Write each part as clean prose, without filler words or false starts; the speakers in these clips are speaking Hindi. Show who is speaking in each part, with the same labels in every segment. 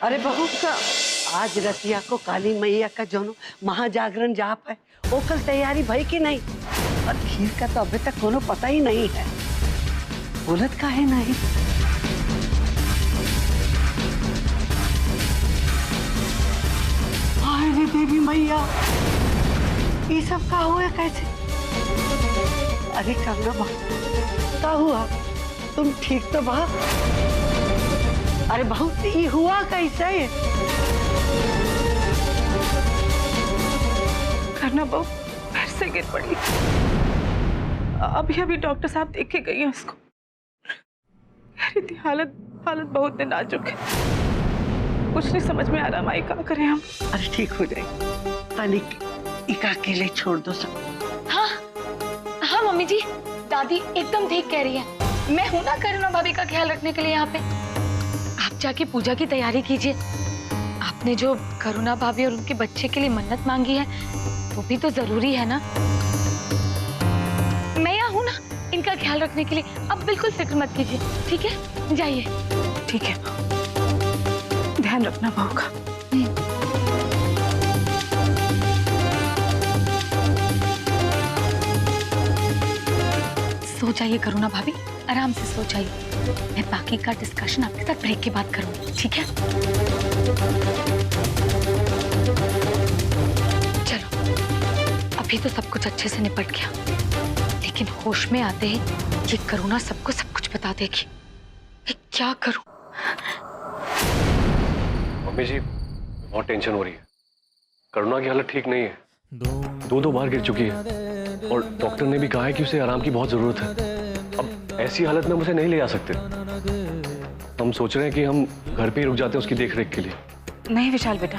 Speaker 1: अरे बहू का आज रतिया को काली मैया का जो महाजागरण जाप है वो कल तैयारी भई कि नहीं? और खीर का तो अभी तक कोनो पता ही नहीं है। बोलत का है नहीं? अरे देवी मैया ये सब का हुआ कैसे? अरे करना बहू का हुआ? तुम ठीक तो बा? अरे बहू ये हुआ कैसे?
Speaker 2: करना बहू फिर से गिर पड़ी। अभी डॉक्टर साहब देख के गई हैं उसको। कह रही थी हालत बहुत नाजुक है। कुछ नहीं समझ में आ रहा माई, क्या करें हम?
Speaker 1: अरे ठीक हो जाएगी। तनिक इका अकेले छोड़ दो सब।
Speaker 3: हाँ हाँ मम्मी जी, दादी एकदम ठीक कह रही है। मैं हूं ना करुणा भाभी का ख्याल रखने के लिए यहाँ पे। आप जाके पूजा की तैयारी कीजिए। आपने जो करुणा भाभी और उनके बच्चे के लिए मन्नत मांगी है वो भी तो जरूरी है ना। मैं यहाँ हूं ना इनका ख्याल रखने के लिए। अब बिल्कुल फिक्र मत कीजिए, ठीक है? जाइए।
Speaker 2: ठीक है, ध्यान रखना बहू का।
Speaker 3: सो जाइए करुणा भाभी, आराम से सो जाइए। मैं बाकी का डिस्कशन आपके साथ ब्रेक के बाद करूंगी, ठीक है? चलो, अभी तो सब कुछ अच्छे से निपट गया, लेकिन होश में आते ही ये करुणा सबको सब कुछ बता देगी। मैं क्या करूं?
Speaker 4: मम्मी जी बहुत टेंशन हो रही है। करुणा की हालत ठीक नहीं है। दो बार गिर चुकी है और डॉक्टर ने भी कहा है कि उसे आराम की बहुत जरूरत है। अब ऐसी हालत में हम उसे नहीं ले जा सकते। हम सोच रहे हैं कि हम घर पे ही रुक जाते हैं उसकी देखरेख के लिए।
Speaker 2: नहीं विशाल बेटा,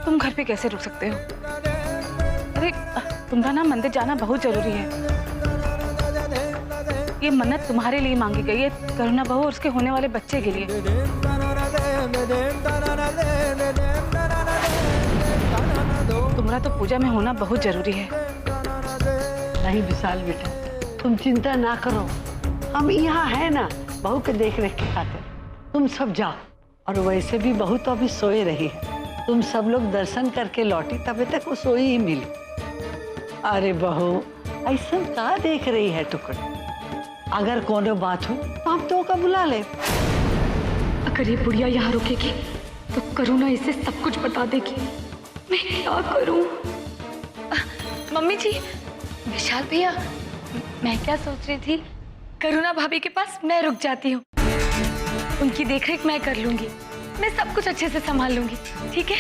Speaker 2: तुम घर पे कैसे रुक सकते हो? अरे तुम्हारा ना मंदिर जाना बहुत जरूरी है। ये मन्नत तुम्हारे लिए मांगी गई है, करुणा बहू और उसके होने वाले बच्चे के लिए। तुम्हारा तो पूजा में होना बहुत जरूरी है।
Speaker 1: नहीं विशाल बेटा, तुम चिंता ना करो, हम यहाँ है ना बहू के देख रेख के खातिर। तुम सब जाओ। और वैसे भी बहू तो अभी सोए रही है। तुम सब लोग दर्शन करके लौटी तभी तक वो सोई ही मिली। अरे बहू ऐसा क्या देख रही है टुकड़? अगर कोनो बात हो तो हम तो का बुला ले।
Speaker 3: अगर ये बुढ़िया यहाँ रुकेगी तो करुणा इसे सब कुछ बता देगी। मैं क्या करूं? मम्मी जी, विशाल भैया, मैं क्या सोच रही थी, करुणा भाभी के पास मैं रुक जाती हूँ। उनकी देखरेख मैं कर लूंगी। मैं सब कुछ अच्छे से संभाल लूंगी, ठीक है?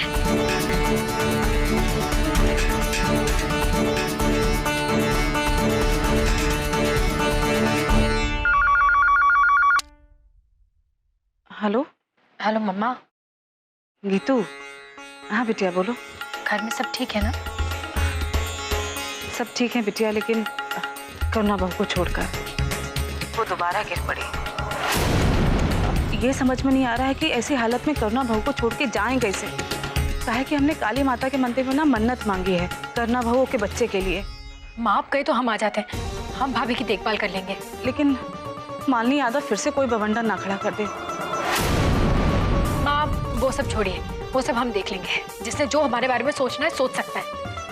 Speaker 2: हेलो
Speaker 3: हेलो मम्मा।
Speaker 2: गीतू। हाँ बिटिया बोलो।
Speaker 3: घर में सब ठीक है ना?
Speaker 2: सब ठीक है बिटिया, लेकिन करुणा बहू को छोड़कर वो दोबारा गिर पड़ी। ये समझ में नहीं आ रहा है कि ऐसी हालत में करुणा बहू को छोड़ के जाएं कैसे। कहा कि हमने काली माता के मंदिर में ना मन्नत मांगी है करुणा बहू के बच्चे के लिए।
Speaker 3: माँ आप कहे तो हम आ जाते हैं, हम भाभी की देखभाल कर लेंगे।
Speaker 2: लेकिन मालिनी यादव फिर से कोई बवंडर ना खड़ा कर दे।
Speaker 3: माँ वो सब छोड़िए, वो सब हम देख लेंगे। जिसने जो हमारे बारे में सोचना है सोच सकता है।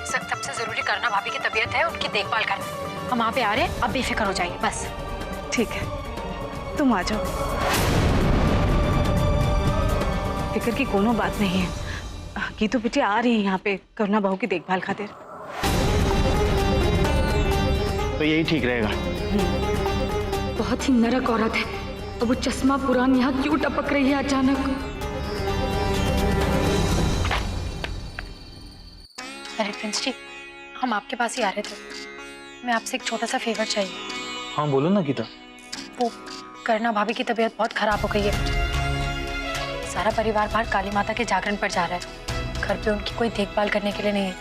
Speaker 3: सबसे जरूरी करुणा भाभी की तबीयत है, उनकी देखभाल करना। हम वहाँ पे आ रहे हैं, अब बेफिक्र हो जाइए बस।
Speaker 2: ठीक है, तुम आ जाओ, फिक्र की कोनो बात नहीं है। गीतू बिटिया आ रही है यहाँ पे करुणा बहू की देखभाल खातिर।
Speaker 5: तो यही ठीक रहेगा।
Speaker 3: बहुत ही नरक औरत है। अब वो चश्मा पुरान यहाँ क्यों टपक रही है अचानक? अरे प्रिंस जी, हम आपके पास ही आ रहे थे। मैं आपसे एक छोटा सा फेवर चाहिए।
Speaker 5: हाँ बोलो ना गीता।
Speaker 3: वो करुणा भाभी की तबीयत बहुत खराब हो गई है। सारा परिवार बाहर काली माता के जागरण पर जा रहा है। घर पे उनकी कोई देखभाल करने के लिए नहीं है।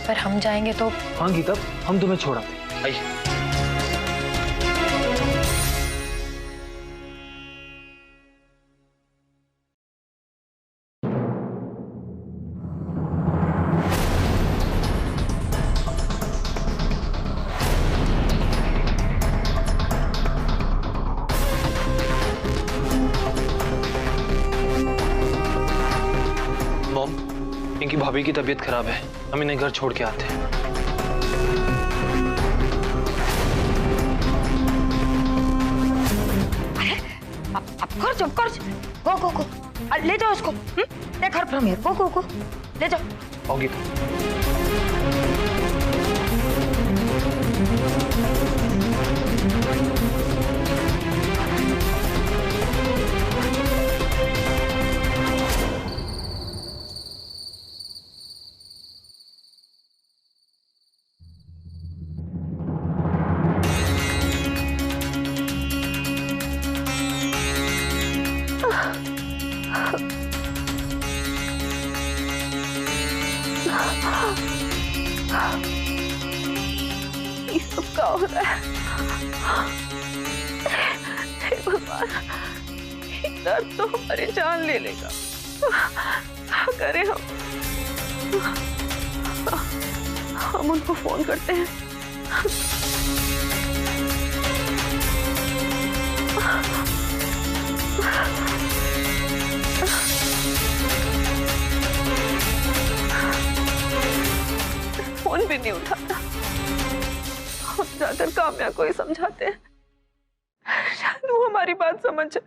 Speaker 3: पर हम जाएंगे तो।
Speaker 5: हाँ गीता, हम तुम्हें छोड़ाते। आइए। इनकी भाभी की तबीयत खराब है, हम इन्हें घर छोड़ के आते हैं।
Speaker 6: ऑफ कोर्स गो ले जाओ उसको। टेक हर फ्रॉम हियर, गो ले जाओ।
Speaker 5: आओ गीता।
Speaker 2: ये सब क्या हो रहा है? हे भगवान, ये दर्द तो हमारी जान ले लेगा। क्या करें हम उनको फोन करते हैं। फोन भी नहीं उठाता। हम जाकर काम्या को ही समझाते हैं, शायद वो हमारी बात समझ जाए।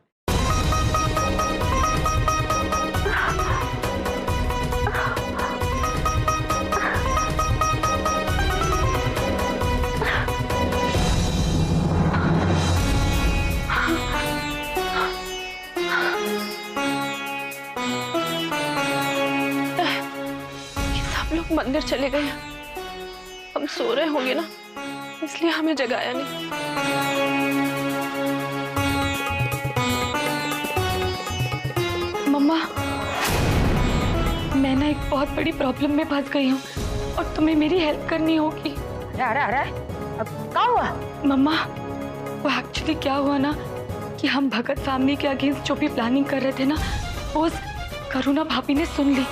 Speaker 2: ये सब लोग मंदिर चले गए हैं। हम सो रहे होंगे ना, इसलिए हमें जगाया नहीं।
Speaker 3: मम्मा, मैं ना एक बहुत बड़ी प्रॉब्लम में फंस गई हूँ और तुम्हें मेरी हेल्प करनी होगी।
Speaker 6: अरे क्या हुआ?
Speaker 3: मम्मा, वो एक्चुअली क्या हुआ ना कि हम भगत फैमिली के अगेंस्ट जो भी प्लानिंग कर रहे थे ना, वो करुणा भाभी ने सुन ली।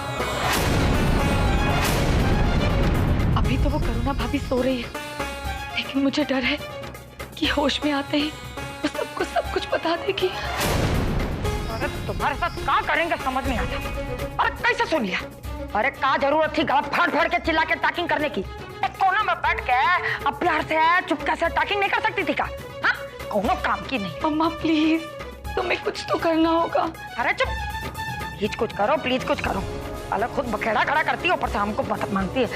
Speaker 3: अभी तो वो करुणा भाभी सो रही है, लेकिन मुझे डर है कि होश में आते ही वो सबको सब कुछ बता देगी।
Speaker 6: अरे तुम्हारे साथ क्या करेंगे समझ नहीं आता। अरे कैसे सुन लिया? अरे क्या जरूरत थी गला फाड़ के चिल्ला के टॉकिंग करने की? एक कोना में बैठ के अब प्यार से चुपके से टॉकिंग नहीं कर सकती थी क्या? हाँ, कोनो काम की नहीं।
Speaker 3: मम्मा प्लीज, तुम्हें कुछ तो करना होगा।
Speaker 6: अरे चुप, प्लीज कुछ करो। अलग खुद बखेड़ा खड़ा करती है, ऊपर से हमको मदद मांगती है।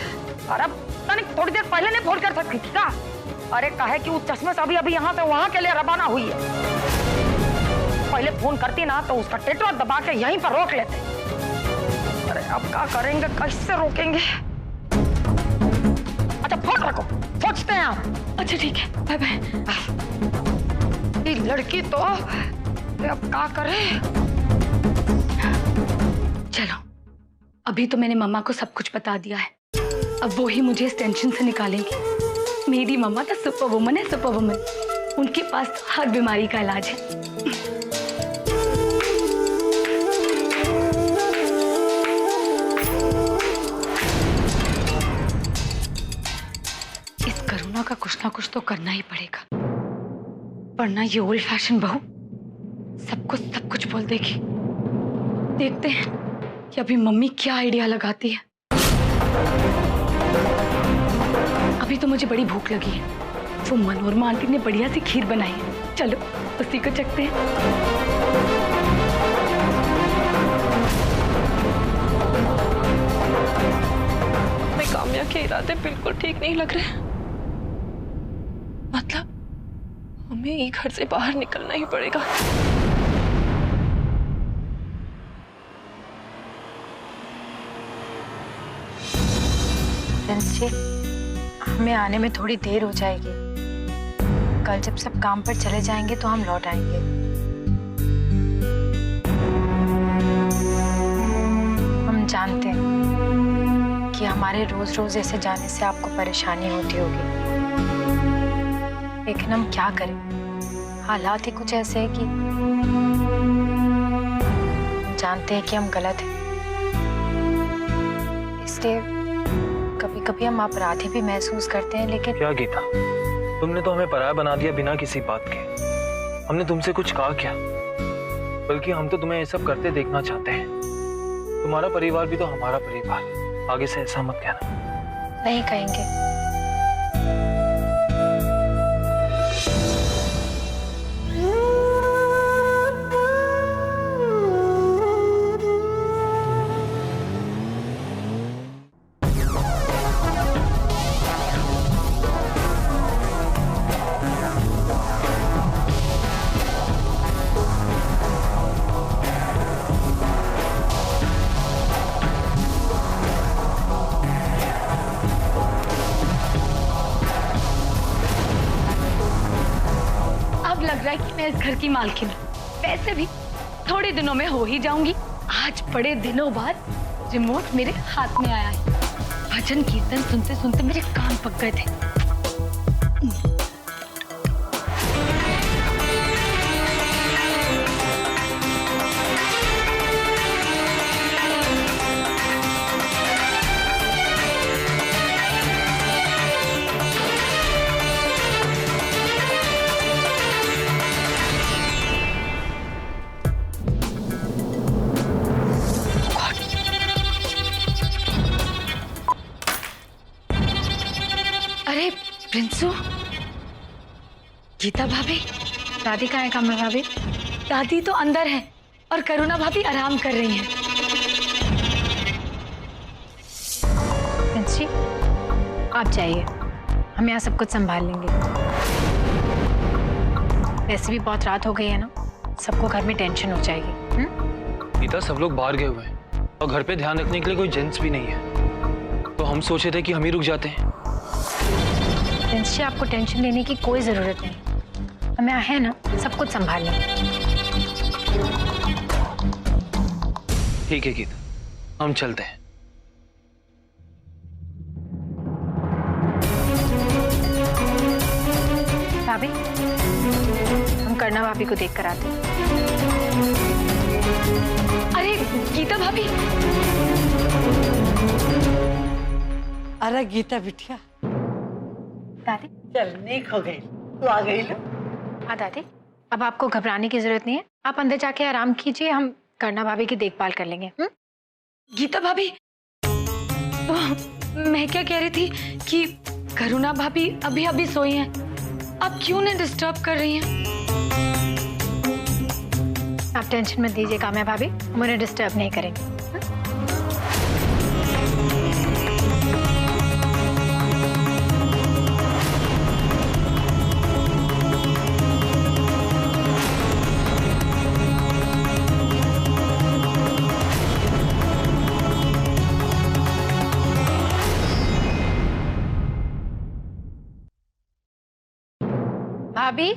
Speaker 6: अरे तनिक थोड़ी देर पहले नहीं फोन कर सकती थी क्या? अरे काहे कि उस चश्मे से अभी यहाँ से वहां के लिए रवाना हुई है। पहले फोन करती ना तो उसका टेटवा दबा के यहीं पर रोक लेते। अरे अब क्या करेंगे, कैसे रोकेंगे? अच्छा फोन रखो, सोचते हैं हम।
Speaker 3: अच्छा ठीक है, बाय बाय।
Speaker 6: ये लड़की तो अब क्या करे?
Speaker 3: चलो, अभी तो मैंने मम्मा को सब कुछ बता दिया है, अब वो ही मुझे इस टेंशन से निकालेंगी। मेरी मम्मा तो सुपर वुमन है, सुपर वुमन। उनके पास तो हर बीमारी का इलाज है। इस करुणा का कुछ ना कुछ तो करना ही पड़ेगा, वरना ये ओल्ड फैशन बहू सबको सब कुछ बोल देगी। देखते हैं कि अभी मम्मी क्या आइडिया लगाती है। अभी तो मुझे बड़ी भूख लगी है, वो मनोरमा आंटी ने बढ़िया सी खीर बनाई है, चलो उसी को चखते हैं।
Speaker 2: मैं काम्या के इरादे बिल्कुल ठीक नहीं लग रहे। मतलब हमें ये घर से बाहर निकलना ही पड़ेगा।
Speaker 7: जी, हमें आने में थोड़ी देर हो जाएगी। कल जब सब काम पर चले जाएंगे तो हम लौट आएंगे। हम जानते हैं कि हमारे रोज रोज ऐसे जाने से आपको परेशानी होती होगी, लेकिन हम क्या करें, हालात ही कुछ ऐसे हैं कि जानते हैं कि हम गलत हैं। इसलिए कभी कभी हम अपराधी भी महसूस करते हैं। लेकिन
Speaker 5: क्या गीता, तुमने तो हमें पराया बना दिया बिना किसी बात के। हमने तुमसे कुछ कहा क्या? बल्कि हम तो तुम्हें ये सब करते देखना चाहते हैं। तुम तुम्हारा परिवार भी तो हमारा परिवार है, आगे से ऐसा मत कहना।
Speaker 7: नहीं कहेंगे।
Speaker 3: लग रहा है कि मैं इस घर की मालकिन हूँ। वैसे भी थोड़े दिनों में हो ही जाऊंगी। आज बड़े दिनों बाद रिमोट मेरे हाथ में आया है। भजन कीर्तन सुनते सुनते मेरे कान पक गए थे। अरे प्रिंसू, गीता भाभी।
Speaker 7: दादी कहाँ है कमला भाभी?
Speaker 3: दादी तो अंदर है और करुणा भाभी आराम कर रही हैं।
Speaker 7: प्रिंस जी, आप जाइए, हम यहाँ सब कुछ संभाल लेंगे। वैसे भी बहुत रात हो गई है ना, सबको घर में टेंशन हो जाएगी।
Speaker 5: गीता, सब लोग बाहर गए हुए हैं और घर पे ध्यान रखने के लिए कोई जेंट्स भी नहीं है, तो हम सोचे थे कि हम ही रुक जाते हैं।
Speaker 7: प्रिंस जी, आपको टेंशन लेने की कोई जरूरत नहीं, हम यहाँ है ना, सब कुछ संभाल लेंगे।
Speaker 5: ठीक है गीता, हम चलते हैं।
Speaker 7: भाभी, हम करना भाभी को देख कर आते हैं।
Speaker 3: अरे गीता भाभी।
Speaker 1: अरे गीता बिटिया,
Speaker 7: दादी।
Speaker 1: चल नेक हो गई, तू आ गई लो।
Speaker 7: हाँ दादी, अब आपको घबराने की जरूरत नहीं है, आप अंदर जाके आराम कीजिए, हम करना भाभी की देखभाल कर लेंगे।
Speaker 3: गीता भाभी, वो मैं क्या कह रही थी कि करुणा भाभी अभी अभी सोई हैं, आप क्यों नहीं डिस्टर्ब कर रही हैं?
Speaker 7: आप टेंशन मत दीजिए काम्या भाभी, हम उन्हें डिस्टर्ब नहीं करेंगे। भाभी,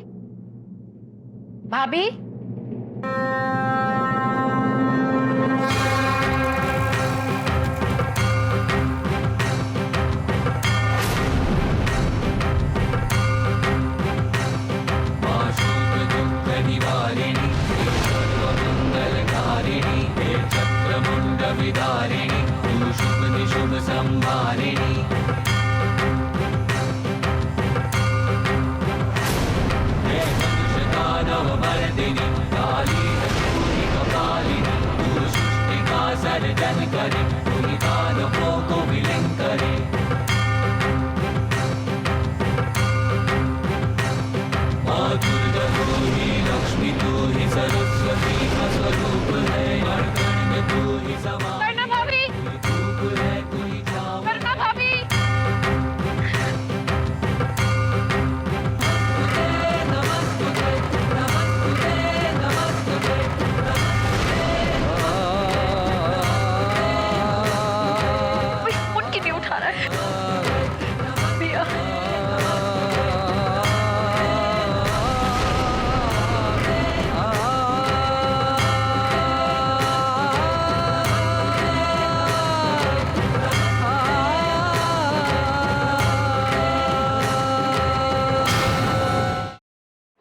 Speaker 7: भाभी,
Speaker 3: करना भाभी, करना भाभी। उठ के नहीं उठा रहा है भैया।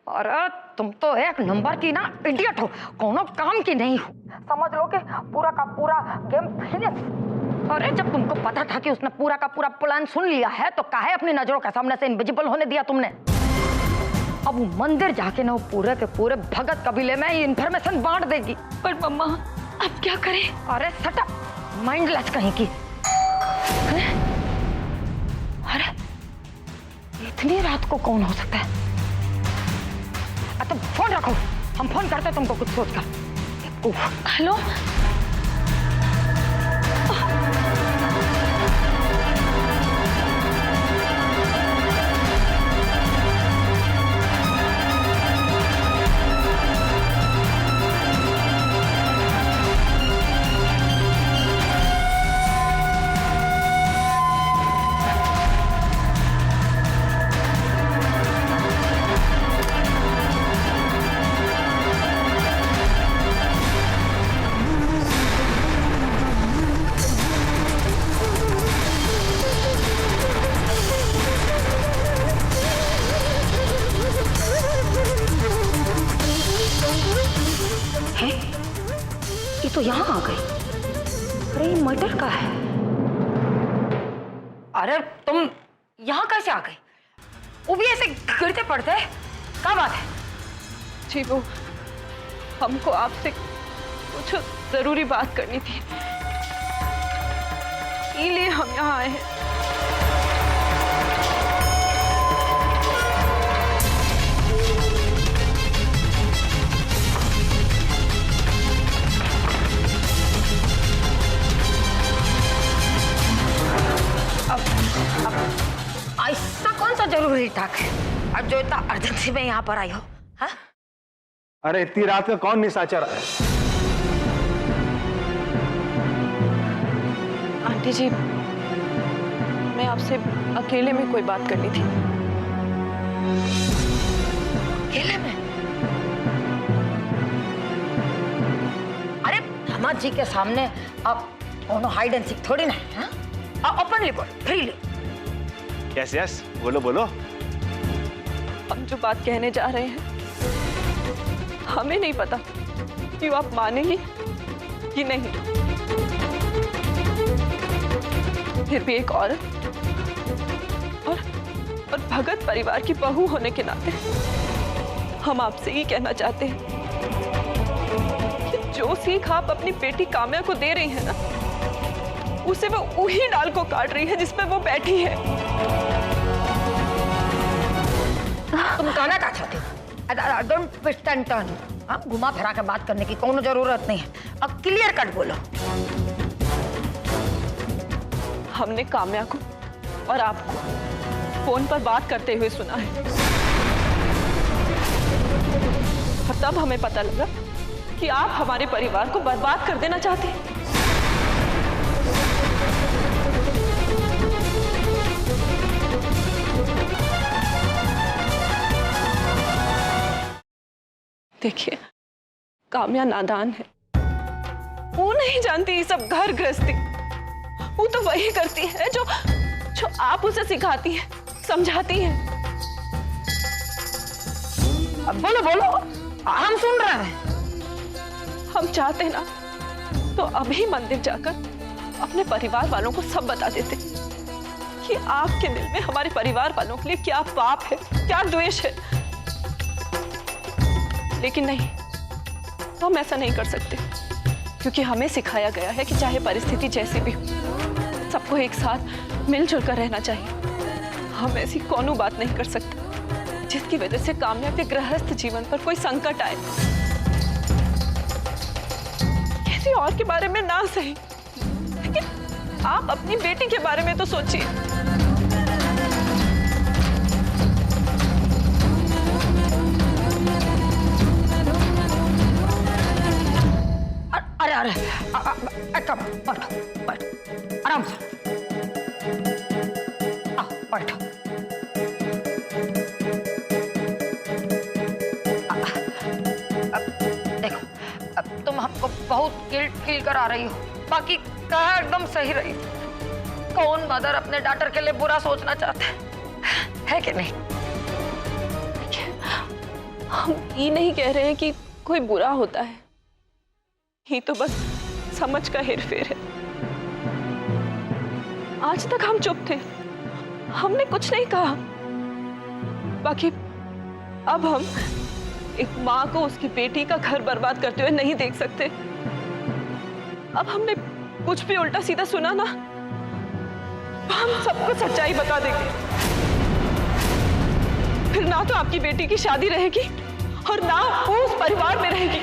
Speaker 6: अरे तुम तो एक नंबर की ना इडियट हो, कोनो काम की नहीं हो। समझ लो कि पूरा का पूरा गेम फिनिश। अरे जब तुमको पता था कि उसने पूरा का पूरा प्लान सुन लिया है, तो काहे अपनी नजरों के सामने से इनविजिबल होने दिया तुमने? अब वो मंदिर जाके ना वो पूरे के पूरे भगत कबीले में ये इन्फॉर्मेशन बांट देगी।
Speaker 3: पर मम्मा, अब क्या करें?
Speaker 6: अरे सटा माइंडलेस कहीं की। हैं? अरे इतनी रात को कौन हो सकता है? तो फोन रखो, हम फोन करते हैं तुमको कुछ सोचकर।
Speaker 3: हेलो,
Speaker 6: ये तो यहाँ आ गई। अरे ये मटर का है। अरे तुम यहाँ कैसे आ गई? वो भी ऐसे गिरते पड़ते? क्या बात है?
Speaker 2: जी वो हमको आपसे कुछ जरूरी बात करनी थी, इसलिए हम यहाँ आए हैं।
Speaker 6: ऐसा कौन सा जरूरी टाक है अब जो इतना अर्जेंसी में यहाँ पर आई हो? हाँ?
Speaker 8: अरे इतनी रात का कौन निशाचर है?
Speaker 2: आंटी जी, मैं आपसे अकेले में कोई बात करनी थी।
Speaker 6: अकेले में? अरे दामाद जी के सामने आप दोनों हाइड एंड सीक थोड़ी ना है। ओपनली बोल, फ्रीली।
Speaker 8: यस यस, बोलो बोलो।
Speaker 2: हम जो बात कहने जा रहे हैं हमें नहीं पता कि आप मानेंगी कि नहीं। फिर भी एक औरत और भगत परिवार की बहू होने के नाते हम आपसे ही कहना चाहते हैं कि जो सीख आप अपनी बेटी काम्या को दे रही हैं ना, उसे वो उही डाल को काट रही है जिसपे वो बैठी है।
Speaker 6: तुम कहना क्या चाहते हो? Don't twist and turn. हाँ, घुमा फिरा के बात करने की कोनो जरूरत नहीं है। अब क्लियर कट बोलो।
Speaker 2: हमने काम्या को और आपको फोन पर बात करते हुए सुना है, और तब हमें पता लगा कि आप हमारे परिवार को बर्बाद कर देना चाहते हैं। देखिए, काम्या नादान है, वो नहीं जानती ये सब घर गृहस्थी। वो तो वही करती है जो आप उसे सिखाती हैं, समझाती हैं।
Speaker 6: अब बोलो बोलो, हम सुन रहे हैं।
Speaker 2: हम चाहते ना तो अभी मंदिर जाकर अपने परिवार वालों को सब बता देते कि आपके दिल में हमारे परिवार वालों के लिए क्या पाप है, क्या द्वेष है। लेकिन नहीं, हम ऐसा नहीं कर सकते, क्योंकि हमें सिखाया गया है कि चाहे परिस्थिति जैसी भी हो, सबको एक साथ मिलजुल कर रहना चाहिए। हम ऐसी कोनो बात नहीं कर सकते जिसकी वजह से काम्या के गृहस्थ जीवन पर कोई संकट आए। किसी और के बारे में ना सही, लेकिन आप अपनी बेटी के बारे में तो सोचिए।
Speaker 6: अरे कम बैठो बैठो आराम से। बैठो। देखो, अब तुम हमको बहुत गिल्ट फील करा रही हो, बाकी कहा एकदम सही रही। कौन मदर अपने डॉटर के लिए बुरा सोचना चाहता है कि नहीं?
Speaker 2: हम ये नहीं कह रहे हैं कि कोई बुरा होता है, ये तो बस समझ का हेरफेर है। आज तक हम चुप थे, हमने कुछ नहीं कहा। बाकी अब हम एक माँ को उसकी बेटी का घर बर्बाद करते हुए नहीं देख सकते। अब हमने कुछ भी उल्टा सीधा सुना ना तो हम सबको सच्चाई बता देंगे। फिर ना तो आपकी बेटी की शादी रहेगी और ना वो उस परिवार में रहेगी।